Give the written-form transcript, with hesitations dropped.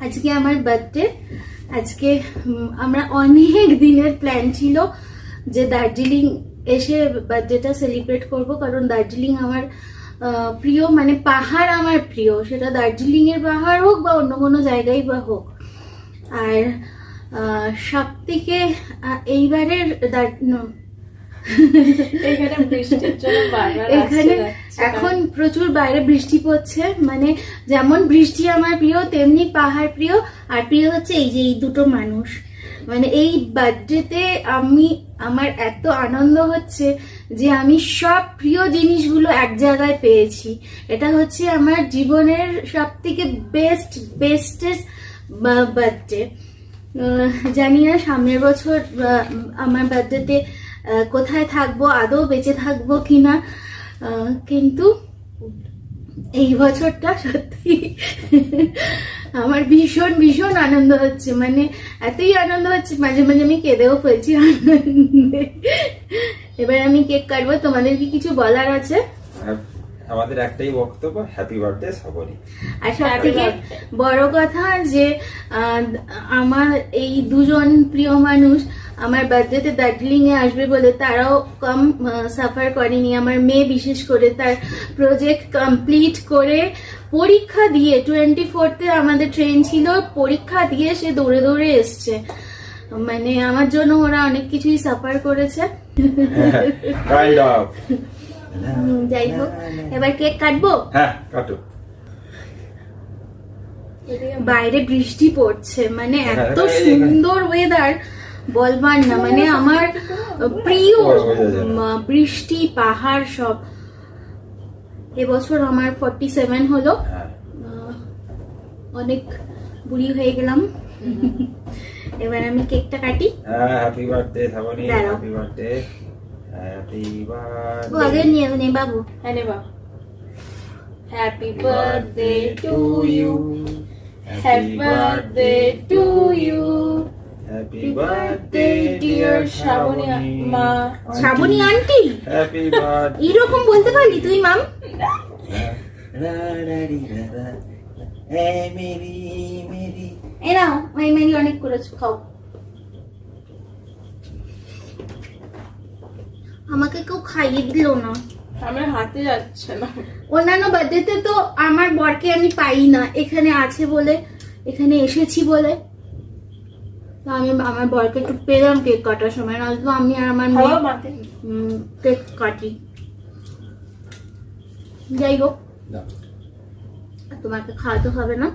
আজকে আমার বার্থডে। আজকে আমরা অনেক দিনের প্ল্যান ছিল যে দার্জিলিং এসে বার্থডেটা সেলিব্রেট করব, কারণ দার্জিলিং আমার প্রিয়, মানে পাহাড় আমার প্রিয়, সেটা দার্জিলিং এর পাহাড় হোক বা অন্য কোনো জায়গায় বা হোক। আর সব থেকে এইবারের এখানে এখন প্রচুর বাইরে বৃষ্টি পড়ছে, মানে যেমন বৃষ্টি আমার প্রিয় তেমনি পাহাড় প্রিয়, আর প্রিয় হচ্ছে এই যে এই দুটো মানুষ। মানে এই বার্থডেতে আমার এত আনন্দ হচ্ছে যে আমি সব প্রিয় জিনিসগুলো এক জায়গায় পেয়েছি। এটা হচ্ছে আমার জীবনের সব থেকে বেস্টেস্ট বার্থডে। জানি না সামনের বছর আমার বার্থডেতে কোথায় থাকবো, আদৌ বেঁচে থাকবো কিনা, কিন্তু এই বছরটা সত্যি আমার ভীষণ ভীষণ আনন্দ হচ্ছে। মানে এতই আনন্দ হচ্ছে মাঝে মাঝে আমি কেঁদেও ফেলছি আনন্দে। এবার আমি কেক কাটবো। তোমাদের কি কিছু বলার আছে? আমাদের একটাই বক্তব্য, হ্যাপি বার্থডে সবারই। আর সব থেকে বড় কথা যে আমার এই দুজন প্রিয় মানুষ আমার বার্থডেতে দার্জিলিং এ আসবে বলে তারাও কম সাফার করেনি। আমার মেয়ে বিশেষ করে তার প্রজেক্ট কমপ্লিট করে পরীক্ষা দিয়ে 24তে আমাদের ট্রেন ছিল, পরীক্ষা দিয়ে সে দৌড়ে দৌড়ে এসছে। মানে আমার জন্য ওরা অনেক কিছুই সাফার করেছে। যাই হোক, এবার কেক কাটবো। হ্যাঁ কাটো। বাইরে বৃষ্টি পড়ছে, মানে এত সুন্দর ওয়েদার বলবার না। মানে আমার প্রিয় বৃষ্টি পাহাড় সব। এবছর আমার 47 হলো, অনেক বুড়ি হয়ে গেলাম। এবার আমি কেকটা কাটি। Happy birthday Sabni, happy birthday, happy birthday. আগে নিয়ে নে বাবু। হ্যাঁ নে বাবু। Happy birthday to you, happy birthday to you, happy birthday dear Shraboni মা। Shraboni aunty, happy birthday. এরকম বলতে পারলি তুই মাম? এ নাও, মেরি অনেক করেছো, খাও। আমাকে কেউ খাইয়ে দিল না, আমার হাতে যাচ্ছে না। অন্যান্য বার্থডেতে তো আমার বরকে আমি পাই না, এখানে আছে বলে, এখানে এসেছি বলে তো আমি আমার বরকে একটু পেলাম কেক কাটার সময়, নাহলে তো আমি আর আমার মেয়ে কেক কাটি। যাই হোক, তোমাকে খাওয়াতে হবে না।